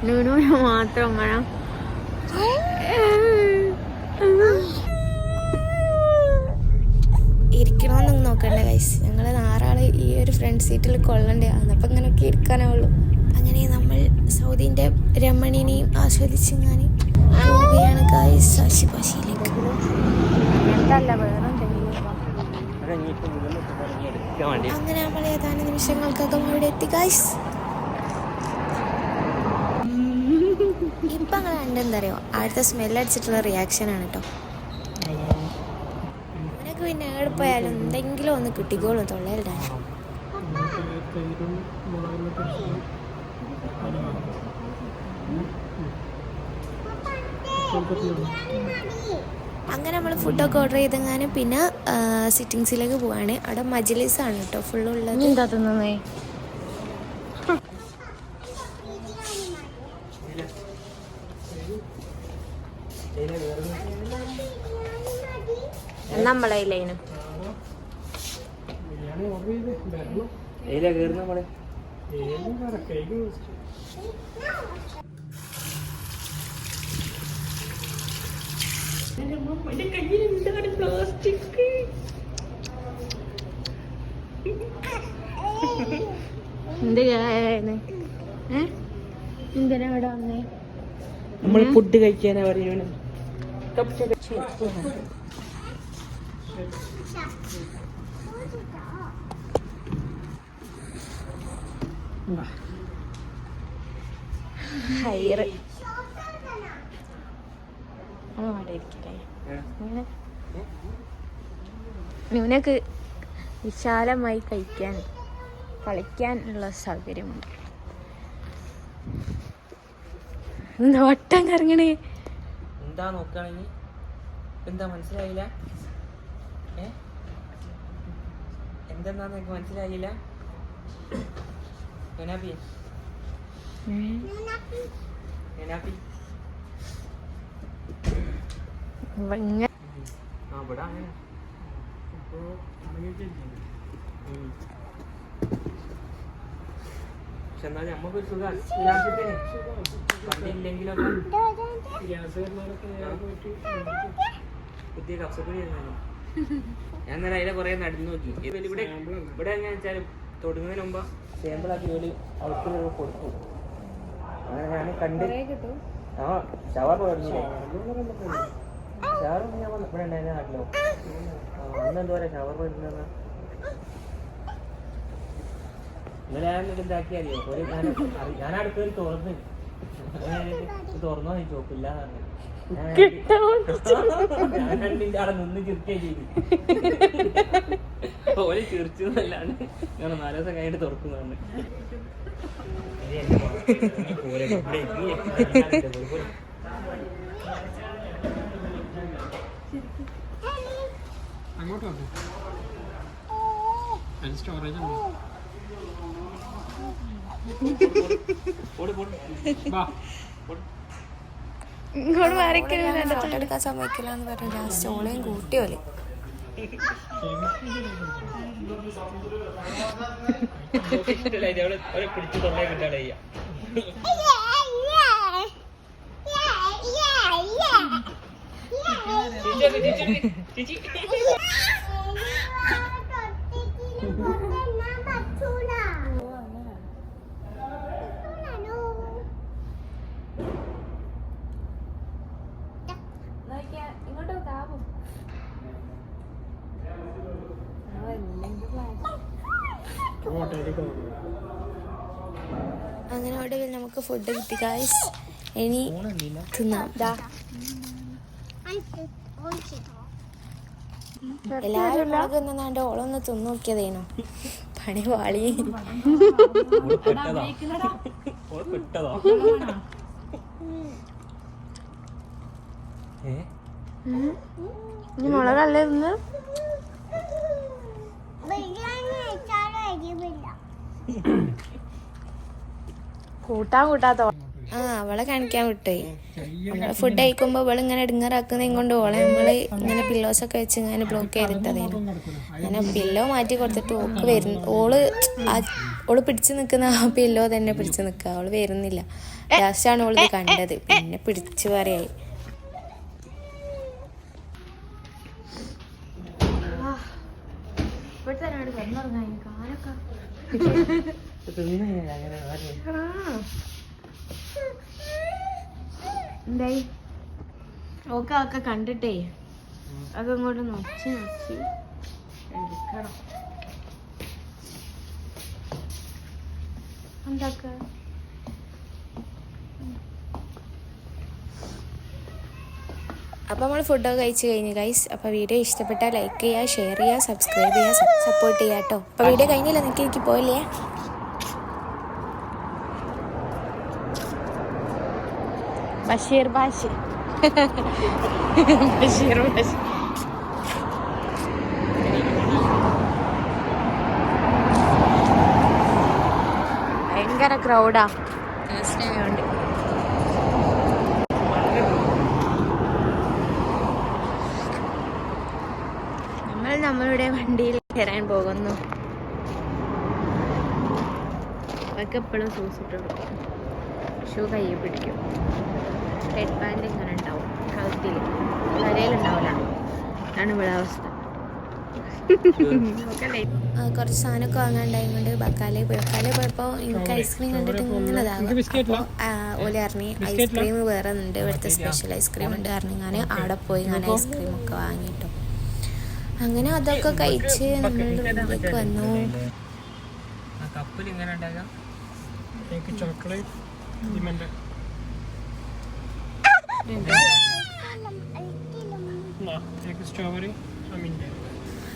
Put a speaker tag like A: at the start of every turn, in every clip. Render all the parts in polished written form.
A: നൂനൂന് മാത്രം അങ്ങനെ ഇരിക്കണമെന്നൊന്നും നോക്കണ്ട ഗൈസ്. ഞങ്ങൾ 6 ആള് ഈ ഒരു ഫ്രണ്ട് സീറ്റിൽ കൊള്ളണ്ടേ, അന്നപ്പം ഇങ്ങനെയൊക്കെ ഇരിക്കാനാവുള്ളൂ. അങ്ങനെ നമ്മൾ സൗദിൻ്റെ രമണീനെയും ആസ്വദിച്ചിങ്ങനെ പോവുകയാണ് ഗൈസ് ആശിപാശിയിലേക്ക്. അങ്ങനെ നമ്മൾ ഏതാനും നിമിഷങ്ങൾക്കകം അവിടെ എത്തി ഗൈസ്. ഇപ്പം അങ്ങനെ കണ്ടെന്താ അറിയോ, അവിടുത്തെ സ്മെല്ലടിച്ചിട്ടുള്ള റിയാക്ഷനാണ് കേട്ടോ. നിനക്ക് പിന്നെ എവിടെ പോയാലും എന്തെങ്കിലും ഒന്ന് കിട്ടിക്കോളും തൊള്ളയിലിടാൻ. അങ്ങനെ നമ്മൾ ഫുഡൊക്കെ ഓർഡർ ചെയ്തെങ്ങാനും പിന്നെ സിറ്റിങ്സിലേക്ക് പോവാണ്. അവിടെ മജ്ലിസാണ് കേട്ടോ ഫുള്ളുള്ളത്. എന്താ തിന്നേ നമ്മളേനു പ്ലാസ്റ്റിക് എന്തിനാ ഇവിടെ വന്നേ?
B: നമ്മൾ ഫുഡ് കഴിക്കാനാ പറയുന്നത്.
A: ന്യൂനക്ക് വിശാലമായി കഴിക്കാൻ കളിക്കാനുള്ള സൗകര്യമുണ്ട്. എന്താ വട്ടം കറങ്ങണേ?
B: എന്താ നോക്കുകയാണെങ്കിൽ എന്താ മനസ്സിലായില്ല? എന്തെന്നാന്ന് എനിക്ക് മനസ്സിലായില്ല. പക്ഷെ എന്നാലും നമ്മക്കൊരു സുഖം പണ്ടില്ലെങ്കിലൊക്കെ പുതിയ കപ്സപ്പൊടി ആയിരുന്നല്ലോ. ഞാൻ നേരം അതിലെ കുറെ നടന്നു നോക്കി. ഇവിടെ ഇവിടെ എങ്ങനെ വെച്ചാൽ തൊടുന്നതിന് മുമ്പ് സാമ്പിളാക്കി ജോലി അവർക്ക് കൊടുക്കും. അങ്ങനെ ഞാൻ കണ്ട് ഷവർമ മേടിച്ചില്ലേ? ഷവർമ ഞാൻ ഇവിടെ ഉണ്ടായിരുന്ന നാട്ടിലോ അന്നെന്താ പറയാ ഷവർമ മേടിക്കുന്ന ഇന്നലെ ഞാൻ ഇതാക്കി അറിയോ? ഒരു ഞാൻ അടുത്തൊരു തുറന്നോ നീ ചോപ്പില്ലാന്ന് പറഞ്ഞു. ഞാൻ കണ്ടിന്റെ അവിടെ നിന്ന് ചിരിക്കേ ചെയ്തു. ഓല് ചിരിച്ചതല്ലാണ്ട് ഞാൻ 4 ദിവസം കഴിഞ്ഞിട്ട് തുറക്കുന്നതാണ്. സ്റ്റോറേജ്
A: ഇങ്ങോട്ട് വരയ്ക്കാൻ സമ്മതിക്കില്ല എന്ന് പറഞ്ഞു ലാസ്റ്റ് ഓളയും കൂട്ടിയോലെ.
B: പിടിച്ചു തൊണ്ടേ കിട്ടാതെ
A: അങ്ങനെ ഒടുവിൽ നമുക്ക് ഫുഡ് കിട്ടി ഗൈസ്. ഇനി തിന്നാം. എല്ലാവരും തിന്നാണ്ട് ഓളൊന്ന് തിന്നു നോക്കിയതേനു. പണി വാളി. ഇനി മുളകല്ലേ തിന്ന്? കൂട്ടാൻ കൂട്ടാത്ത അവളെ കാണിക്കാൻ വിട്ടുപോയി. നമ്മള് ഫുഡ് കഴിക്കുമ്പോൾ അവള് ഇങ്ങനെ ഇടുങ്ങാറാക്കുന്നതും കൊണ്ട് ഓളെ നമ്മള് ഇങ്ങനെ പില്ലോസൊക്കെ വെച്ച് ഇങ്ങനെ ബ്ലോക്ക് ചെയ്തിട്ടതേനു. അങ്ങനെ പില്ലോ മാറ്റി കൊടുത്തിട്ട് ഓക്ക് ഓള് പിടിച്ചു നിൽക്കുന്ന ആ പില്ലോ തന്നെ പിടിച്ചു നിൽക്കുക. അവള് വരുന്നില്ല. ലാസ്റ്റാണ് ഓളിത് കണ്ടത്. പിന്നെ പിടിച്ചു പറയായി. എന്തായി ഓക്കെ കണ്ടിട്ടേ അതൊക്കെ ഇങ്ങോട്ട് നോക്കി എടുക്കണം. എന്താക്ക അപ്പോൾ നമ്മൾ ഫുഡൊക്കെ കഴിച്ച് കഴിഞ്ഞു ഗൈസ്. അപ്പോൾ വീഡിയോ ഇഷ്ടപ്പെട്ടാൽ ലൈക്ക് ചെയ്യുക, ഷെയർ ചെയ്യുക, സബ്സ്ക്രൈബ് ചെയ്യുക, സപ്പോർട്ട് ചെയ്യുക കേട്ടോ. അപ്പോൾ വീഡിയോ കഴിഞ്ഞില്ല, എനിക്ക് പോയില്ലേ. ബഷീർ ബാഷി ബഷീർ ബാഷി ഭയങ്കര ക്രൗഡാ ആയതുകൊണ്ട്. നമ്മളുടെ വണ്ടിയിൽ കയറാൻ പോകുന്നു. അവർക്ക് എപ്പോഴും സൂസിട്ടെടുക്കും. ഷൂ കയ്യിൽ പിടിക്കും. ഹെഡ് ബാൻഡ് ഇങ്ങനെ ഉണ്ടാവും കഴുത്തിൽ, തലയിലുണ്ടാവില്ല. അതാണ് ഇവിടെ അവസ്ഥ. കുറച്ച് സാധനമൊക്കെ വാങ്ങാണ്ടായതുകൊണ്ട് ബക്കാലയിൽ പോയപ്പോൾ എനിക്ക് ഐസ്ക്രീം കണ്ടിട്ട് ഇങ്ങനെ ഇതാകും. അപ്പോൾ ഓല അറിഞ്ഞ് ഐസ്ക്രീം വേറെ ഉണ്ട്, ഇവിടുത്തെ സ്പെഷ്യൽ ഐസ്ക്രീം ഉണ്ട് അറിഞ്ഞ് ഞാൻ അവിടെ പോയി ഞാൻ ഐസ്ക്രീമൊക്കെ വാങ്ങിയിട്ടു. അങ്ങനെ അതൊക്കെ കഴിച്ച് നമ്മൾ റൂമിലേക്ക് വന്നു.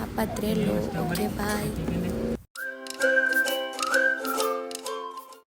A: അപ്പം അത്രയേ ഉള്ളൂ. Okay bye.